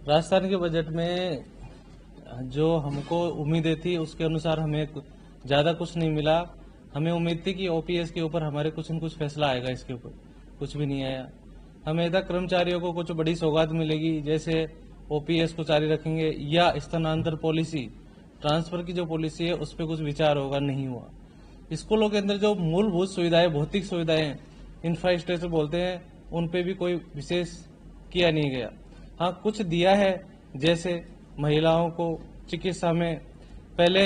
राजस्थान के बजट में जो हमको उम्मीदें थी उसके अनुसार हमें ज्यादा कुछ नहीं मिला। हमें उम्मीद थी कि ओपीएस के ऊपर हमारे कुछ न कुछ फैसला आएगा, इसके ऊपर कुछ भी नहीं आया। हमें था कर्मचारियों को कुछ बड़ी सौगात मिलेगी, जैसे ओपीएस को जारी रखेंगे या स्थानांतरण पॉलिसी, ट्रांसफर की जो पॉलिसी है उस पर कुछ विचार होगा, नहीं हुआ। स्कूलों के अंदर जो मूलभूत सुविधाएं, भौतिक सुविधाएं, इंफ्रास्ट्रक्चर बोलते हैं, उन पे भी कोई विशेष किया नहीं गया। हाँ, कुछ दिया है, जैसे महिलाओं को चिकित्सा में पहले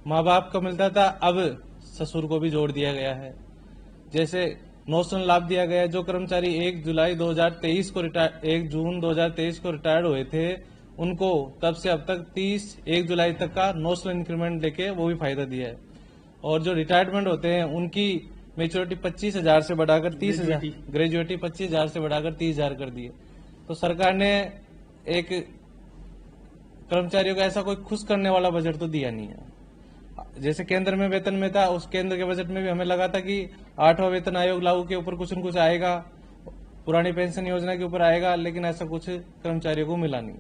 माँ बाप को मिलता था, अब ससुर को भी जोड़ दिया गया है। जैसे नौसेना लाभ दिया गया है, जो कर्मचारी 1 जून 2023 को रिटायर्ड हुए थे, उनको तब से अब तक 1 जुलाई तक का नौसेना इंक्रीमेंट लेके वो भी फायदा दिया है। और जो रिटायरमेंट होते हैं उनकी मेच्योरिटी 25,000 से बढ़ाकर 30,000, ग्रेजुएटी 25,000 से बढ़ाकर 30,000 कर दिए। तो सरकार ने एक कर्मचारियों को ऐसा कोई खुश करने वाला बजट तो दिया नहीं है। जैसे केंद्र में वेतन में था, उस केंद्र के बजट में भी हमें लगा था कि 8वां वेतन आयोग लागू के ऊपर कुछ न कुछ आएगा, पुरानी पेंशन योजना के ऊपर आएगा, लेकिन ऐसा कुछ कर्मचारियों को मिला नहीं।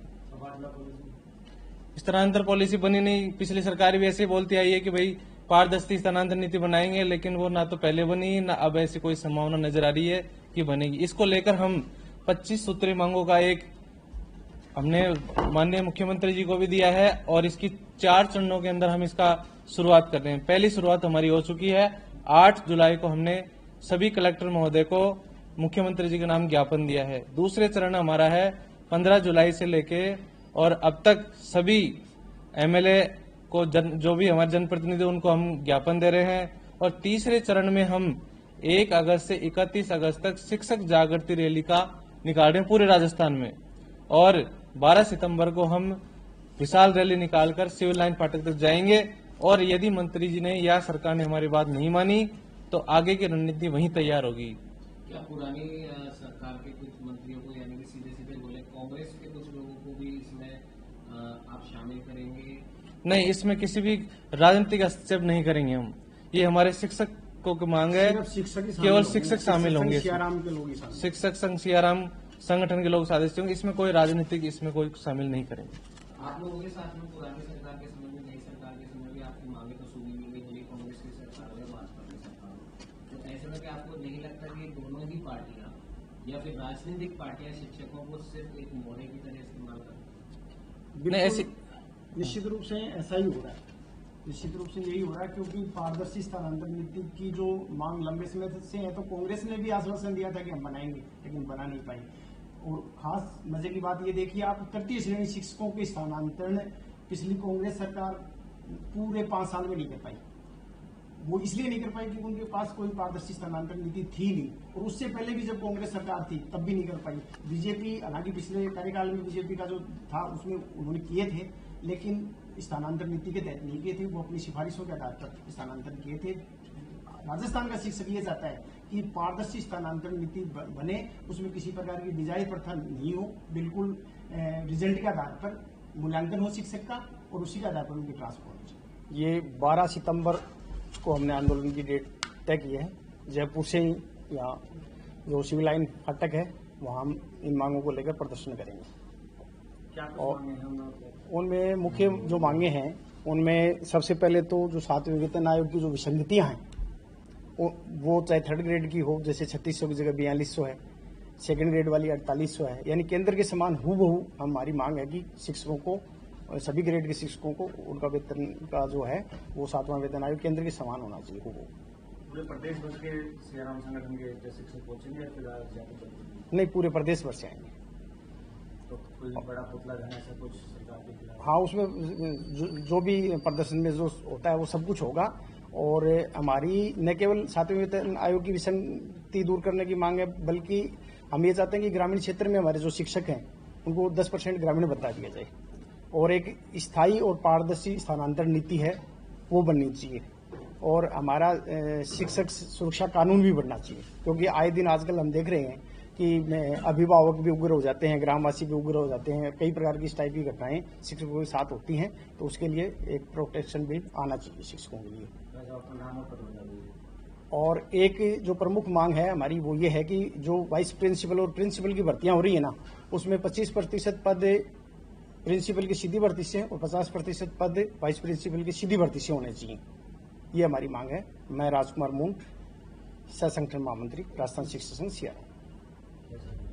स्थानांतरण पॉलिसी बनी नहीं। पिछली सरकार भी ऐसे बोलती आई है कि भाई पारदर्शी स्थानांतरण नीति बनाएंगे, लेकिन वो ना तो पहले बनी, ना अब ऐसी कोई संभावना नजर आ रही है कि बनेगी। इसको लेकर हम 25 सूत्री मांगों का एक हमने माननीय मुख्यमंत्री जी को भी दिया है और इसकी 4 चरणों के अंदर हम इसका शुरुआत कर रहे हैं। पहली शुरुआत हमारी हो चुकी है। 8 जुलाई को हमने सभी कलेक्टर महोदय को मुख्यमंत्री जी के नाम ज्ञापन दिया है। दूसरे चरण हमारा है 15 जुलाई से लेके, और अब तक सभी एमएलए को जो भी हमारे जनप्रतिनिधि उनको हम ज्ञापन दे रहे हैं। और तीसरे चरण में हम 1 अगस्त से 31 अगस्त तक शिक्षक जागृति रैली का निकाल रहे हैं पूरे राजस्थान में, और 12 सितंबर को हम विशाल रैली निकालकर सिविल लाइन फाटक तक जाएंगे। और यदि मंत्री जी ने या सरकार ने हमारी बात नहीं मानी तो आगे की रणनीति वहीं तैयार होगी। क्या पुरानी सरकार के कुछ मंत्रियों को, यानी कि सीधे सीधे बोले, कांग्रेस के कुछ लोगों को भी इसमें आप शामिल करेंगे? नहीं, इसमें किसी भी राजनीतिक हस्तक्षेप नहीं करेंगे हम। ये हमारे शिक्षकों की मांग है, केवल शिक्षक शामिल होंगे। शिक्षक संघ सियाराम संगठन के लोग सदस्य होंगे, इसमें कोई राजनीतिक इसमें कोई शामिल नहीं करेंगे। आप लोगों के साथ में पुरानी सरकार के समय में, नई सरकार के समय में आपकी मांगे तो सुनी नहीं गई, भले कांग्रेस की सरकार हो या भाजपा की सरकार हो, तो ऐसे में क्या आपको नहीं लगता कि दोनों ही पार्टियां या फिर राजनीतिक पार्टियां शिक्षकों को सिर्फ एक मोहरे की तरह इस्तेमाल करती? निश्चित रूप से ऐसा ही हो रहा है। निश्चित रूप से यही हो रहा है, क्योंकि पारदर्शी स्थानांतरण नीति की जो मांग लंबे समय से है, तो कांग्रेस ने भी आश्वासन दिया था कि हम बनाएंगे, लेकिन बना नहीं पाई। और खास मजे की बात ये देखिए आप, तृतीय श्रेणी शिक्षकों के स्थानांतरण पिछली कांग्रेस सरकार पूरे 5 साल में नहीं कर पाई। वो इसलिए नहीं कर पाई कि उनके पास कोई पारदर्शी स्थानांतरण नीति थी नहीं, और उससे पहले भी जब कांग्रेस सरकार थी तब भी नहीं कर पाई। बीजेपी, हालांकि पिछले कार्यकाल में बीजेपी का जो था उसमें उन्होंने किए थे, लेकिन स्थानांतरण नीति के तहत नहीं किए थे, वो अपनी सिफारिशों के आधार पर स्थानांतरण किए थे। राजस्थान का शिक्षक ये चाहता है कि पारदर्शी स्थानांतरण नीति बने, उसमें किसी प्रकार की डिजाइन प्रथा नहीं हो, बिल्कुल रिजल्ट के आधार पर मूल्यांकन हो शिक्षक का, और उसी के आधार पर उनकी ट्रांसफर हो। ये 12 सितंबर को हमने आंदोलन की डेट तय की है। जयपुर से ही यहाँ जो सिविल लाइन फाटक है वहाँ हम इन मांगों को लेकर प्रदर्शन करेंगे। और उनमें मुख्य जो मांगे हैं, उनमें सबसे पहले तो जो 7वें वेतन आयोग की जो विसंगतियां हैं, वो चाहे 3rd ग्रेड की हो, जैसे 3600 की जगह 4200 है, 2nd ग्रेड वाली 4800 है, यानी केंद्र के समान हूबहू हमारी मांग है कि शिक्षकों को, सभी ग्रेड के शिक्षकों को उनका वेतन का जो है वो 7वां वेतन आयोग केंद्र के समान होना चाहिए। पूरे प्रदेश भर के सियाराम संगठन के शिक्षक पहुंचेंगे या फिर नहीं, पूरे प्रदेश भर से आएंगे। तो कोई बड़ा पुतला है ऐसा कुछ सरकार के खिलाफ? हाँ, उसमें जो भी प्रदर्शन में जो होता है वो सब कुछ होगा। और हमारी न केवल 7वें वेतन आयोग की विसंगति दूर करने की मांग है, बल्कि हम ये चाहते हैं कि ग्रामीण क्षेत्र में हमारे जो शिक्षक हैं उनको 10% ग्रामीण भत्ता दिया जाए, और एक स्थायी और पारदर्शी स्थानांतरण नीति है वो बननी चाहिए। और हमारा शिक्षक सुरक्षा कानून भी बनना चाहिए, क्योंकि आए दिन आजकल हम देख रहे हैं कि अभिभावक भी उग्र हो जाते हैं, ग्रामवासी भी उग्र हो जाते हैं, कई प्रकार की इस टाइप की घटनाएं शिक्षकों के साथ होती हैं। तो उसके लिए एक प्रोटेक्शन भी आना चाहिए शिक्षकों के लिए। और एक जो प्रमुख मांग है हमारी वो ये है कि जो वाइस प्रिंसिपल और प्रिंसिपल की भर्तियां हो रही है ना, उसमें 25% पद प्रिंसिपल की सीधी भर्ती से और 50% पद वाइस प्रिंसिपल की सीधी भर्ती से होने चाहिए। ये हमारी मांग है। मैं राजकुमार मुंड, सह संगठन महामंत्री, राजस्थान शिक्षक संघ, सियारा।